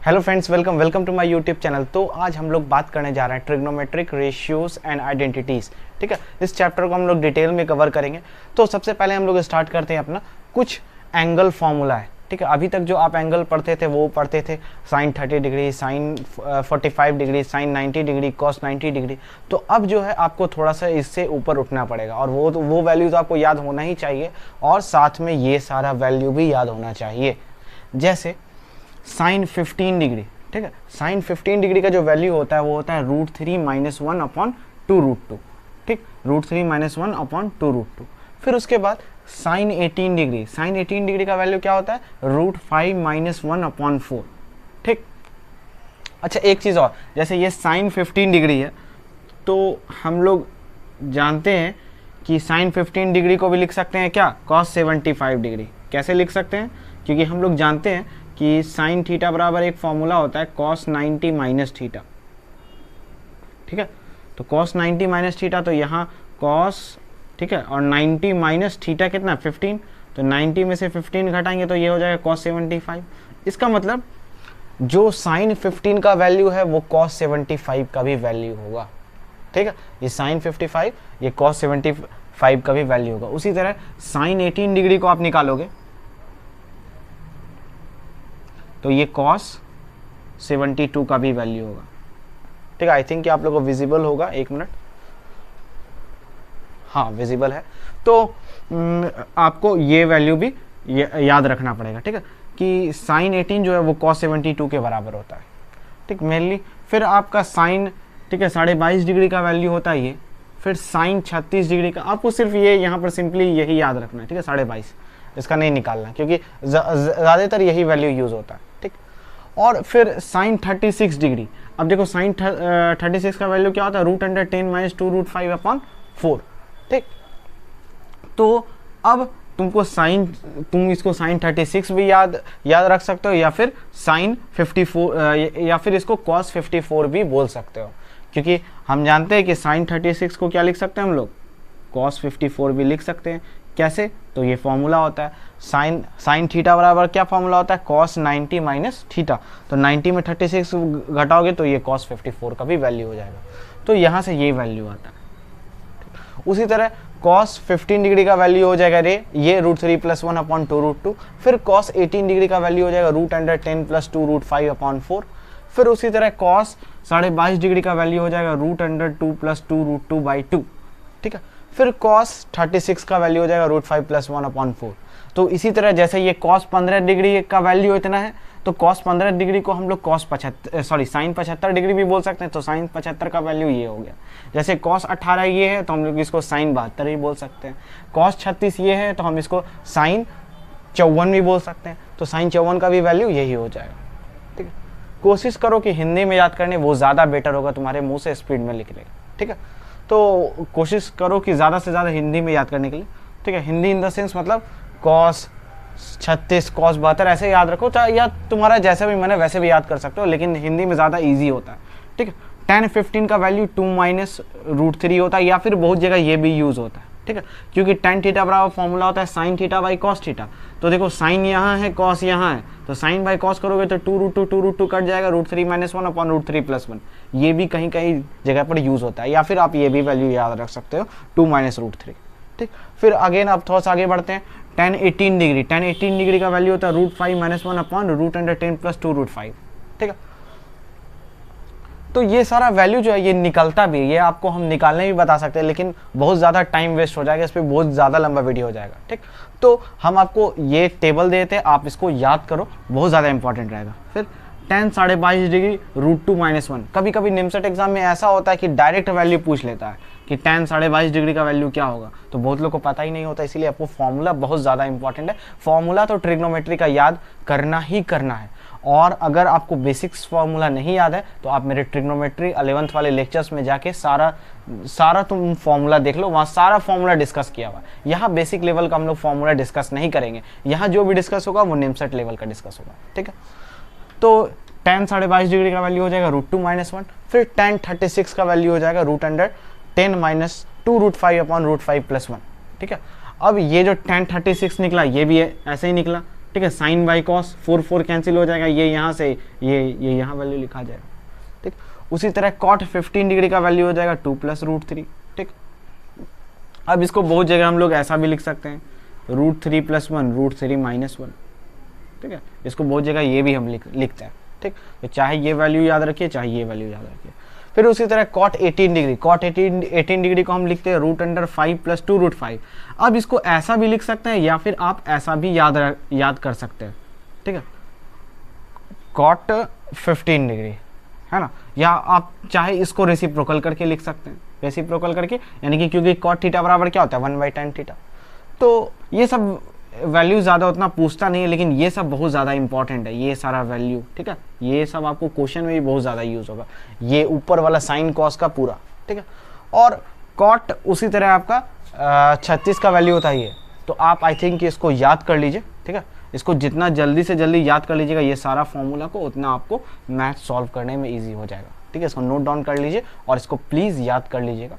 Hello friends, welcome to my YouTube channel. तो आज हम लोग बात करने जा रहे हैं ट्रिग्नोमेट्रिक रेशियोज एंड आइडेंटिटीज़। ठीक है, इस चैप्टर को हम लोग डिटेल में कवर करेंगे। तो सबसे पहले हम लोग स्टार्ट करते हैं अपना कुछ एंगल फार्मूला है। ठीक है, अभी तक जो आप एंगल पढ़ते थे वो पढ़ते थे sine 30 degree, sine 45 degree, sine 90 degree, cos 90 degree. तो अब जो है आपको थोड़ा सा इससे ऊपर उठना पड़ेगा और वो वैल्यू तो आपको याद होना ही चाहिए और साथ में ये सारा वैल्यू भी याद होना चाहिए। जैसे साइन 15 डिग्री, ठीक है, साइन 15 डिग्री का जो वैल्यू होता है वो होता है √3 - 1 अपॉन 2√2। ठीक, √3 - 1 अपॉन 2√2। फिर उसके बाद साइन 18 डिग्री, साइन 18 डिग्री का वैल्यू क्या होता है √5 - 1 अपॉन 4। ठीक, अच्छा एक चीज़ और, जैसे ये साइन 15 डिग्री है तो हम लोग जानते हैं कि साइन 15 डिग्री को भी लिख सकते हैं क्या, cos 75 डिग्री। कैसे लिख सकते हैं, क्योंकि हम लोग जानते हैं कि साइन थीटा बराबर एक फॉर्मूला होता है cos 90 माइनस थीटा। ठीक है, तो cos 90 माइनस थीटा, तो यहाँ cos, ठीक है, और 90 माइनस थीटा कितना 15, तो 90 में से 15 घटाएंगे तो ये हो जाएगा cos 75। इसका मतलब जो साइन 15 का वैल्यू है वो cos 75 का भी वैल्यू होगा। ठीक है, ये साइन 55 ये cos 75 का भी वैल्यू होगा। उसी तरह साइन 18 डिग्री को आप निकालोगे तो ये cos 72 का भी वैल्यू होगा। ठीक है, आई थिंक कि आप लोगों को विजिबल होगा, एक मिनट, हाँ विजिबल है। तो आपको ये वैल्यू भी याद रखना पड़ेगा। ठीक है, कि साइन 18 जो है वो cos 72 के बराबर होता है। ठीक, मेनली फिर आपका साइन, ठीक है, 22.5 डिग्री का वैल्यू होता है ये। फिर साइन 36 डिग्री का, आपको सिर्फ ये यहाँ पर सिंपली यही याद रखना है। ठीक है, 22.5 इसका नहीं निकालना, क्योंकि ज़्यादातर यही वैल्यू यूज़ होता है। ठीक, और फिर साइन 36 डिग्री, अब देखो साइन 36 का वैल्यू क्या होता है √10 - 2√5 अपॉन 4। ठीक, तो अब तुम इसको साइन 36 भी याद रख सकते हो, या फिर साइन 54 या फिर इसको cos 54 भी बोल सकते हो, क्योंकि हम जानते हैं कि साइन 36 को क्या लिख सकते हैं हम लोग, cos 54 भी लिख सकते हैं। कैसे, तो ये फॉर्मूला होता है साइन थीटा बराबर क्या फॉर्मूला होता है cos 90 माइनस थीटा। तो 90 में 36 घटाओगे तो ये cos 54 का भी वैल्यू हो जाएगा। तो यहाँ से ये वैल्यू आता है। उसी तरह cos 15 डिग्री का वैल्यू हो जाएगा ये √3 + 1 अपॉन 2√2। फिर cos 18 डिग्री का वैल्यू हो जाएगा √10 + 2√5 अपॉन 4। फिर उसी तरह cos 22.5 डिग्री का वैल्यू हो जाएगा √2 + 2√2/2। ठीक है, फिर cos 36 का वैल्यू हो जाएगा √5 + 1 अपॉन 4। तो इसी तरह जैसे ये cos 15 डिग्री का वैल्यू इतना है, तो cos 15 डिग्री को हम लोग साइन 75 डिग्री भी बोल सकते हैं। तो साइन 75 का वैल्यू ये हो गया। जैसे cos 18 ये है तो हम लोग इसको साइन 72 ही बोल सकते हैं। cos 36 ये है तो हम इसको साइन 54 भी बोल सकते हैं। तो साइन 54 का भी वैल्यू यही हो जाएगा। ठीक है, कोशिश करो कि हिंदी में याद करने, वो ज़्यादा बेटर होगा, तुम्हारे मुँह से स्पीड में लिख लेगा। ठीक है, तो कोशिश करो कि ज़्यादा से ज़्यादा हिंदी में याद करने के लिए। ठीक है, हिंदी इन द सेंस मतलब cos 36 cos 72 ऐसे याद रखो, चाहे या तुम्हारा जैसे भी मन है वैसे भी याद कर सकते हो, लेकिन हिंदी में ज़्यादा इजी होता है। ठीक है, tan 15 का वैल्यू 2 - √3 होता है, या फिर बहुत जगह ये भी यूज़ होता है। ठीक है, क्योंकि tan थीटा बराबर फॉर्मूला होता है sin theta by cos theta. तो देखो साइन यहाँ है, cos यहाँ है, तो साइन बाई cos करोगे तो 2√2 कट जाएगा, √3 - 1 अपॉन √3 + 1। ये भी कहीं कहीं जगह पर यूज़ होता है, या फिर आप ये भी वैल्यू याद रख सकते हो 2 - √3। ठीक, फिर अगेन आप थोड़ा सा आगे बढ़ते हैं। tan 18 डिग्री का वैल्यू होता है √5 - 1 अपॉन √10 + 2√5। ठीक है, तो ये सारा वैल्यू जो है ये निकलता भी, ये आपको हम निकालने भी बता सकते हैं, लेकिन बहुत ज़्यादा टाइम वेस्ट हो जाएगा, इस पर बहुत ज़्यादा लंबा वीडियो हो जाएगा। ठीक, तो हम आपको ये टेबल देते हैं, आप इसको याद करो, बहुत ज़्यादा इंपॉर्टेंट रहेगा। फिर tan 22.5 डिग्री √2 - 1। कभी कभी निमसेट एग्जाम में ऐसा होता है कि डायरेक्ट वैल्यू पूछ लेता है कि tan 22.5 डिग्री का वैल्यू क्या होगा, तो बहुत लोग को पता ही नहीं होता, इसीलिए आपको फॉर्मूला बहुत ज़्यादा इंपॉर्टेंट है। फॉर्मूला तो ट्रिग्नोमेट्री का याद करना ही करना है, और अगर आपको बेसिक्स फार्मूला नहीं याद है तो आप मेरे ट्रिग्नोमेट्री 11th वाले लेक्चर्स में जाके सारा तुम फार्मूला देख लो, वहाँ सारा फार्मूला डिस्कस किया हुआ है। यहाँ बेसिक लेवल का हम लोग फार्मूला डिस्कस नहीं करेंगे, यहाँ जो भी डिस्कस होगा वो निमसेट लेवल का डिस्कस होगा। ठीक है, तो tan 22.5 डिग्री का वैल्यू हो जाएगा √2 - 1। फिर tan 36 का वैल्यू हो जाएगा √10 - 2√5 अपॉन √5 + 1। ठीक है, अब ये जो tan 36 निकला ये भी ऐसे ही निकला, ठीक है। साइन बाई कॉस 4 कैंसिल हो जाएगा, ये यहाँ से ये यहाँ वैल्यू लिखा जाएगा, ठीक। उसी तरह कॉट 15 डिग्री का वैल्यू हो जाएगा 2 + √3, ठीक। अब इसको बहुत जगह हम लोग ऐसा भी लिख सकते हैं √3 + 1 √3 - 1, ठीक है। इसको बहुत जगह ये भी हम लिखते हैं, ठीक। तो चाहे ये वैल्यू याद रखिए, चाहे ये वैल्यू याद रखिए। फिर उसी तरह कॉट 18 डिग्री, कॉट 18 डिग्री को हम लिखते हैं √5 + 2√5। अब इसको ऐसा भी लिख सकते हैं या फिर आप ऐसा भी याद कर सकते हैं, ठीक है। कॉट 15 डिग्री है ना, या आप चाहे इसको रेसिप्रोकल करके लिख सकते हैं, रेसिप्रोकल करके, यानी कि क्योंकि कॉट थीटा बराबर क्या होता है 1/tan थीटा। तो ये सब वैल्यू ज़्यादा उतना पूछता नहीं है, लेकिन ये सब बहुत ज़्यादा इंपॉर्टेंट है, ये सारा वैल्यू, ठीक है। ये सब आपको क्वेश्चन में भी बहुत ज़्यादा यूज़ होगा, ये ऊपर वाला साइन कॉस का पूरा, ठीक है। और कॉट उसी तरह आपका 36 का वैल्यू होता है ये, तो आप आई थिंक इसको याद कर लीजिए, ठीक है। इसको जितना जल्दी से जल्दी याद कर लीजिएगा ये सारा फॉर्मूला को, उतना आपको मैथ सॉल्व करने में ईजी हो जाएगा, ठीक है। इसको नोट डाउन कर लीजिए और इसको प्लीज़ याद कर लीजिएगा।